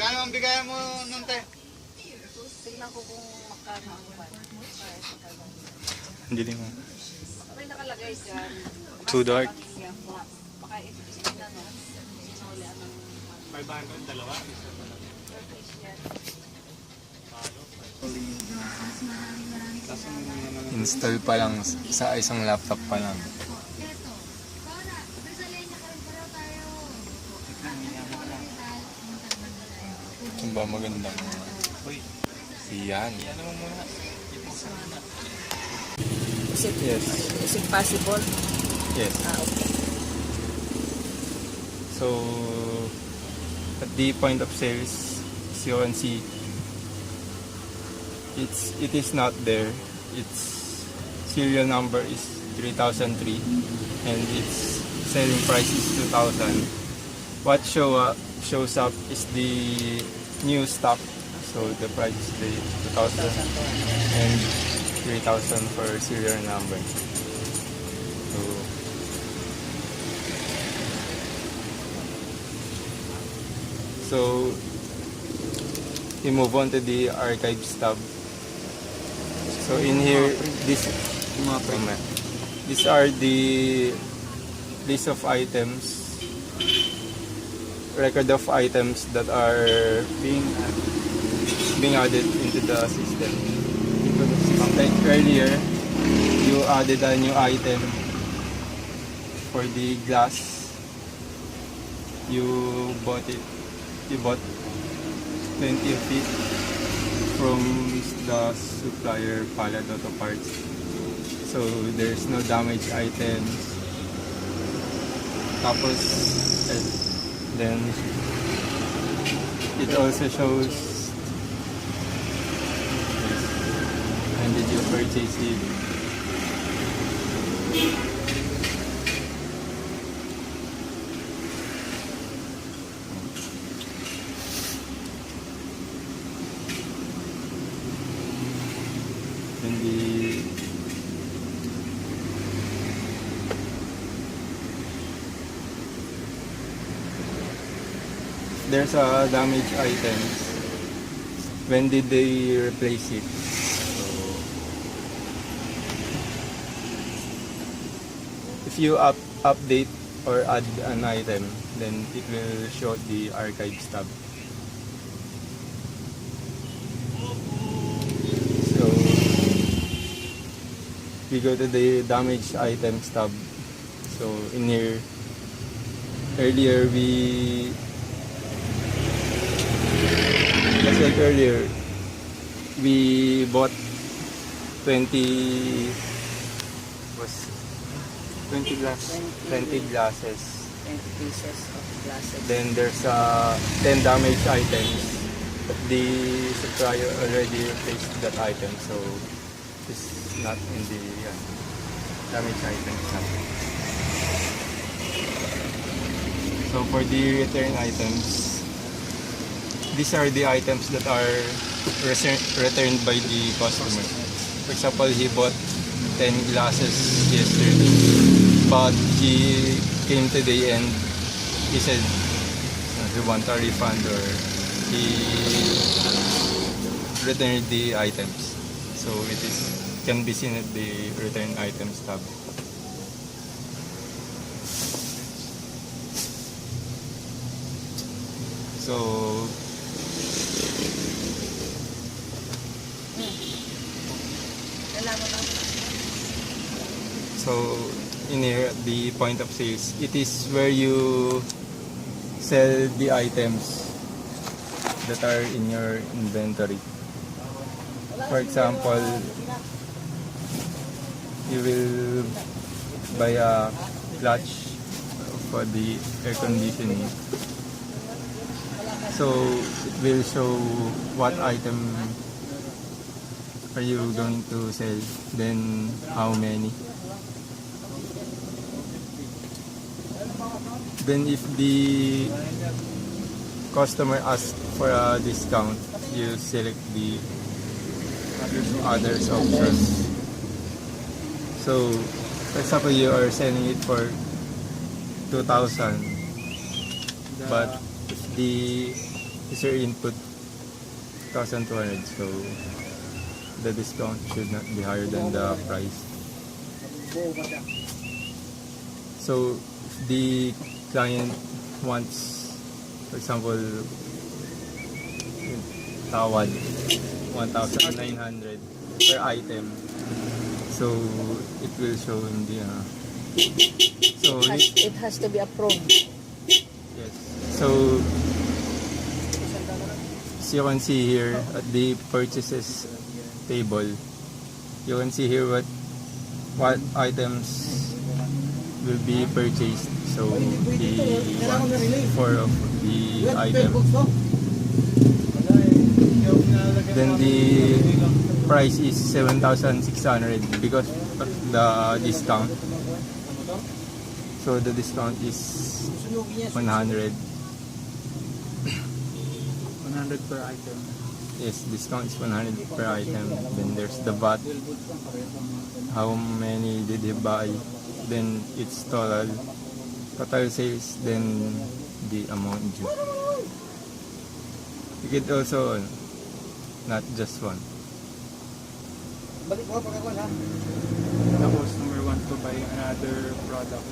Magkano ang bigayan mo nun, te? Tingnan ko kung makano ang ban. Hindi din mo. May nakalagay dyan. Too dark. Baka ito na, no? Sinuli ang 500, dalawa. Install pa lang sa isang laptop pa lang. Yung ba magandang yan. Yes. Is it possible? Yes. Okay. So at the point of sales, as you can see, it is not there. Its serial number is 3003 and its selling price is 2000. What shows up is the new stock. So the price is the 2000 and 3000 for serial number. So we move on to the archives tab. So in here, these are the list of items, record of items that are being added into the system. Like earlier, you added a new item for the glass. You bought 20 of it from the supplier Palad Auto Parts. So there's no damaged items. Tapos, then it also shows when did you purchase it. There's a damaged items. When did they replace it? So, if you update or add an item, then it will show the archives tab. So we go to the damaged items tab. So in here, earlier like earlier, we bought 20 glasses. 20 pieces of glasses. Then there's 10 damaged items. But the supplier already replaced that item, so it's not in the damaged items. So for the return items, these are the items that are returned by the customer. For example, he bought 10 glasses yesterday, but he came today and he said he wants a refund or he returned the items. So it can be seen at the return items tab. So in here, the point of sales, it is where you sell the items that are in your inventory. For example, you will buy a clutch for the air conditioning. So it will show what item are you going to sell, then how many. Then if the customer asks for a discount, you select the others options. So for example, you are selling it for 2,000, but if the user input 1,200, so the discount should not be higher than the price. So if the client wants, for example, tawad 1,900 per item, so it will show in the so It has to be approved. yes, so as you can see here at the purchases table, you can see here what items will be purchased. So he wants 4 of the item. Then the price is 7,600 because of the discount. So the discount is 100. 100 per item. Yes, discount is 100 per item. Then there's the VAT. How many did he buy? Then it's total sales. Then the amount due. You could also not just one. The customer wants to buy another product.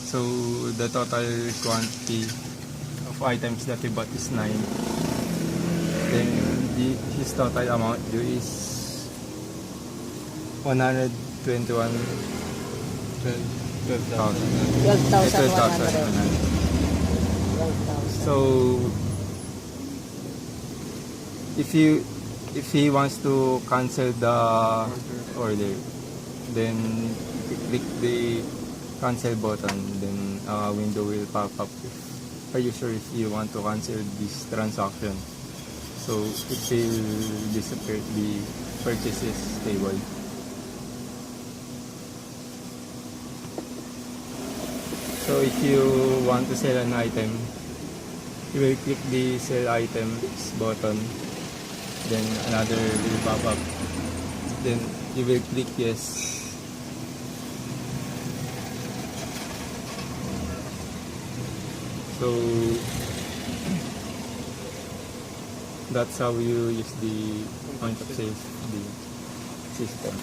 So the total quantity of items that he bought is 9. Then his total amount due is 121,000. 12,100. So if he wants to cancel the order, then click the cancel button, then a window will pop up. Are you sure if you want to cancel this transaction? So it will disappear the purchases table. So if you want to sell an item, you will click the sell items button, then another will pop up, then you will click yes. So that's how you use the point of sale, the system.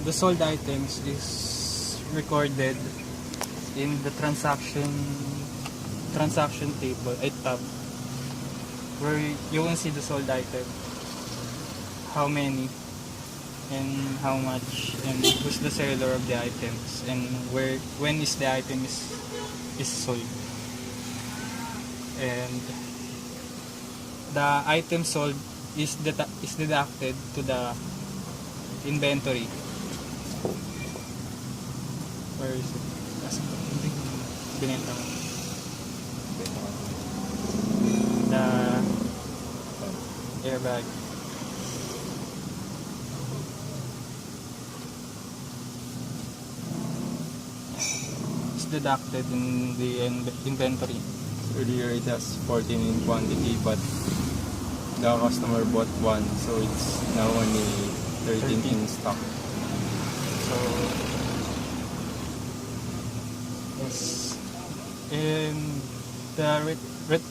The sold items is recorded in the transaction table, a tab, where you can see the sold item, how many and how much, and who's the seller of the items, and when is the item is sold, and the item sold is deducted to the inventory. Where is it? Hindi binenta mo. The airbag. It's deducted in the inventory. Earlier it has 14 in quantity, but the customer bought 1, so it's now only 13 in stock. So yes, and if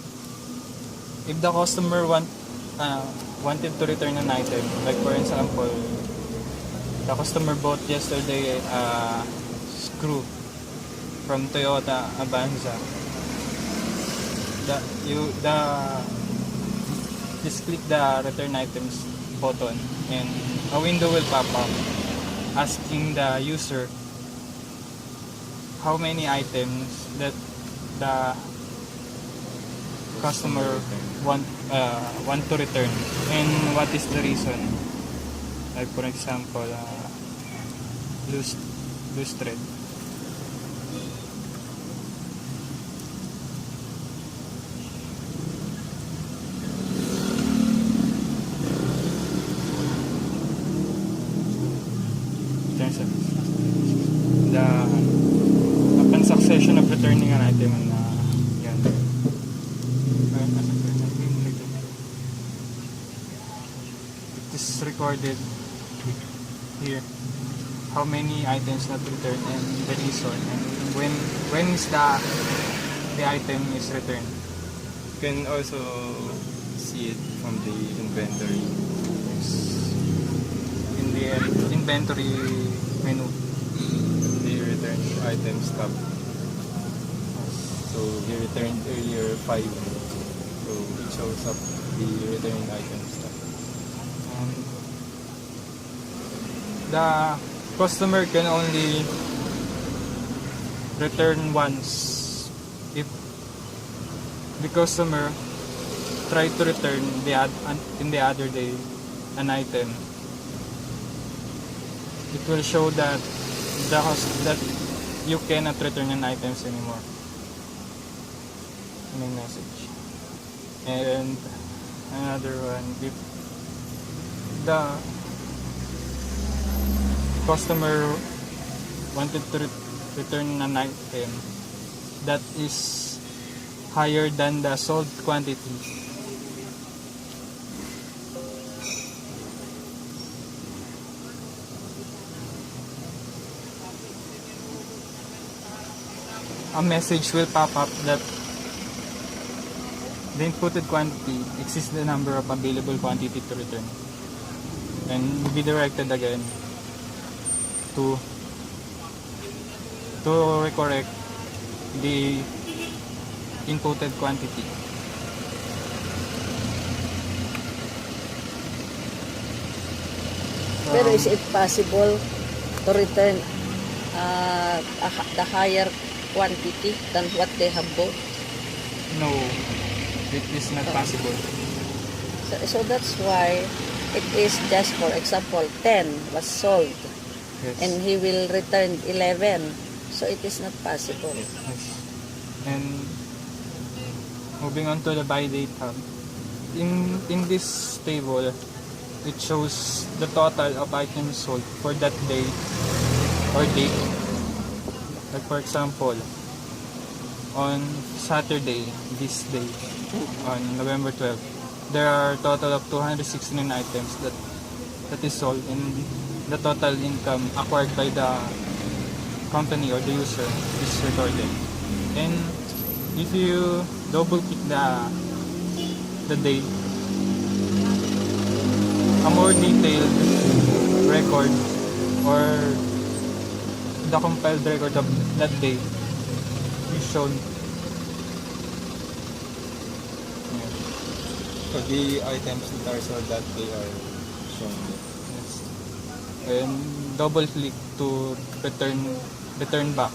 the customer wanted to return an item, like for example, the customer bought yesterday a screw from Toyota Avanza. Just click the return items button, and a window will pop up asking the user how many items that the customer want to return and what is the reason. Like for example, loose thread. Upon succession of returning an item, It is recorded here how many items not returned and the reason and when is the item is returned. You can also see it from the inventory. In the inventory menu. The returned items tab. So he returned earlier 5. So it shows up the returned items tab. The customer can only return once if the customer tried to return in the other day an item. It will show that that you cannot return an items anymore in a message. And another one, if the customer wanted to return an item that is higher than the sold quantity, a message will pop up that the inputted quantity exceeds the number of available quantity to return, and be directed again to recorrect the inputted quantity. Pero is it possible to return the higher quantity than what they have bought? No, it is not possible. So that's why it is just, for example, 10 was sold Yes. and he will return 11. So it is not possible. Yes. And moving on to the buy date tab. In this table, it shows the total of items sold for that day or date. Like for example, on Saturday, this day, on November 12, there are a total of 269 items that is sold, and the total income acquired by the company or the user is recorded. And if you double click the day, a more detailed record or the compiled record of that day is shown. Yeah. So the items that are sold that day are shown. Yes. And double click to return back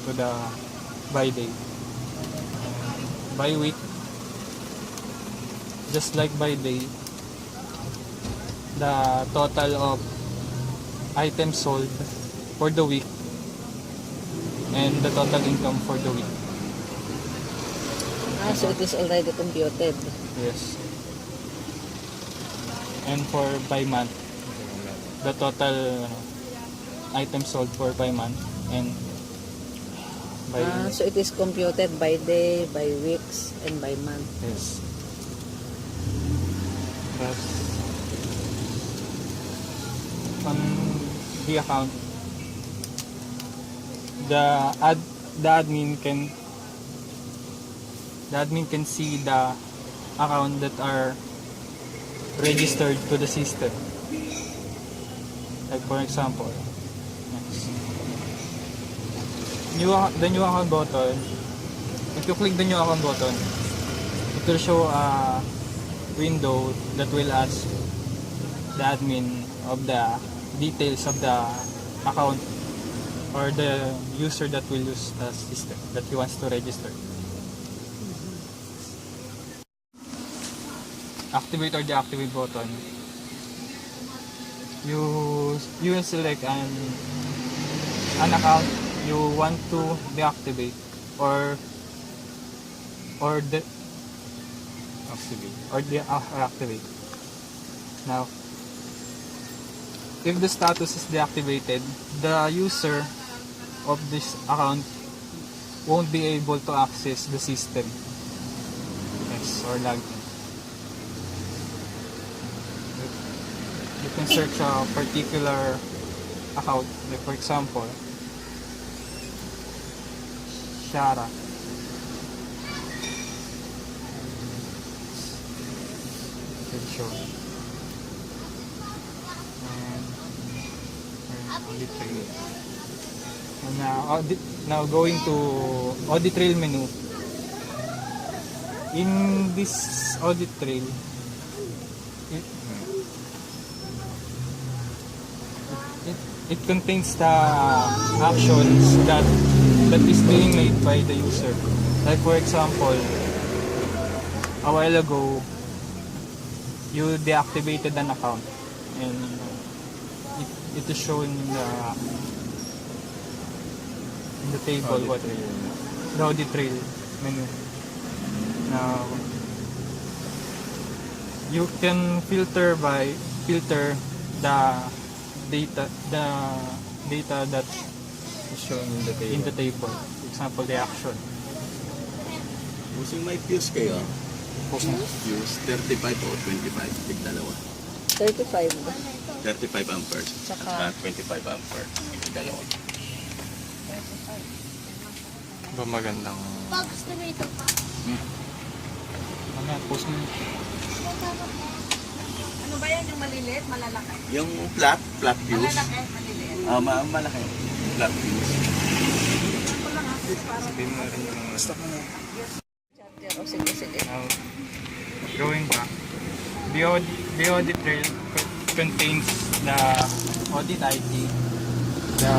to the buy day. By week, just like by day, the total of items sold for the week and the total income for the week. So it is already computed. Yes. And for by month, the total items sold for by month and by So it is computed by day, by weeks, and by month. yes. That's on the account. The admin can see the account that are registered to the system. Like for example, the new account button. If you click the new account button, it will show a window that will ask the admin of the details of the account or the user that will use the system that he wants to register. Activate or deactivate button. You will select an account you want to deactivate or activate. Now, if the status is deactivated, the user of this account won't be able to access the system. Yes, or log in. You can search a particular account, like for example, Shara. Show. Audit trail. And now going to audit trail menu. In this audit trail, it contains the actions that is being made by the user. Like for example, a while ago, you deactivated an account, and it is shown in the table Audit what trail. the audit trail menu. Now you can filter the data that It's shown in the table. in the table. For example, the action. Kung may fuse kayo, fuse 35 o 25, tig dalawa. 35. 35 amperes Tsaka- at 25 amperes, tig dalawa. Ba magandang Mamaya, post mo. Ano ba yan? Yung maliliit, malalaki? Yung flat fuse, Malalaki, maliliit. malaki, flat fuse. sabihin mo rin yung Charger. O, sige, sige. Now, going back, the audit trail contains the audit ID, the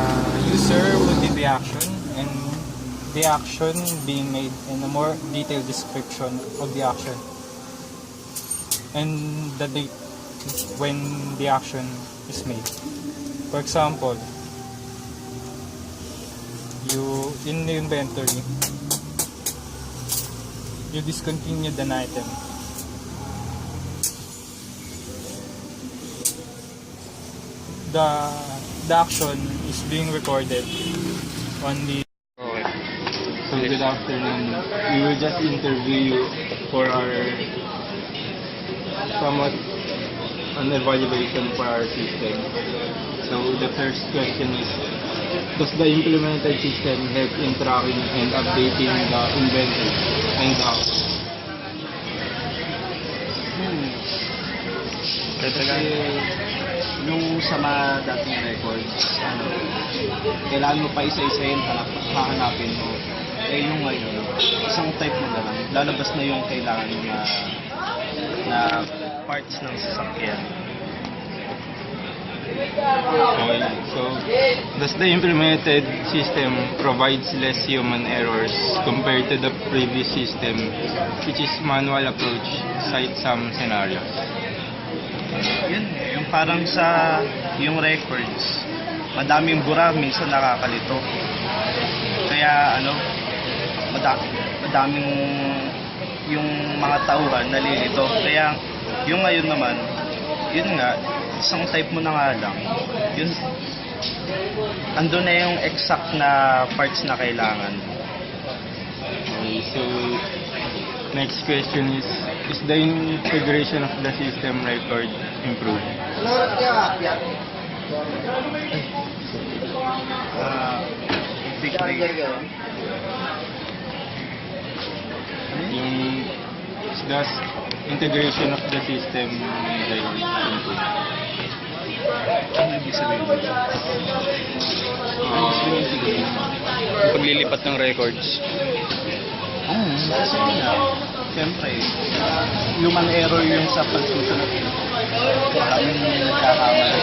user will be the action, and the action being made, and a more detailed description of the action, and the date when the action is made. For example, you in the inventory, you discontinued an item. The action is being recorded on the. Okay. So good afternoon. We will just interview you for our somewhat an evaluation for our system. So the first question is, does the implemented system help in tracking and updating the inventory and how? Kasi yung sa mga dating records, kailangan mo pa isa-isahin, hahanapin mo. Eh yung ngayon, isang type mo na lang, lalabas na yung kailangan na parts ng sasakyan. Okay. So does the implemented system provides less human errors compared to the previous system, which is manual approach, cite some scenarios? Yun, yung parang sa yung records, madaming bura, minsan nakakalito. Kaya madaming yung mga tauhan nalilito. Kaya yung ngayon naman, yun nga, isang type mo na nga lang. Yun, andun na yung exact na parts na kailangan. Okay, so next question is the integration of the system record improved? Yung does integration of the system record improved? Ano ibig sabihin mo? Yung paglilipat ng records. Kasi nga, siyempre, human error yung sa pagsusunod. Maraming nagkakamali.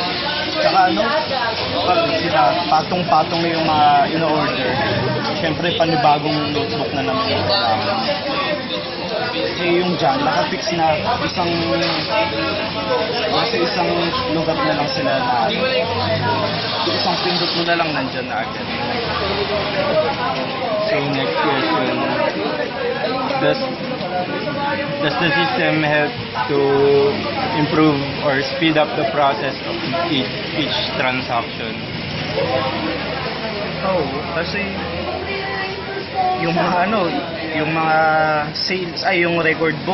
Tsaka pag patong-patong na yung mga in-order, siyempre panibagong notebook na naman yung kailangan. Eh yung dyan, nakafix na isang lugar na lang sila na isang pindot mo na lang nandyan na agad. So next question, does the system help to improve or speed up the process of each transaction? Oo, kasi yung mga ano, yung mga sales, ay yung record book.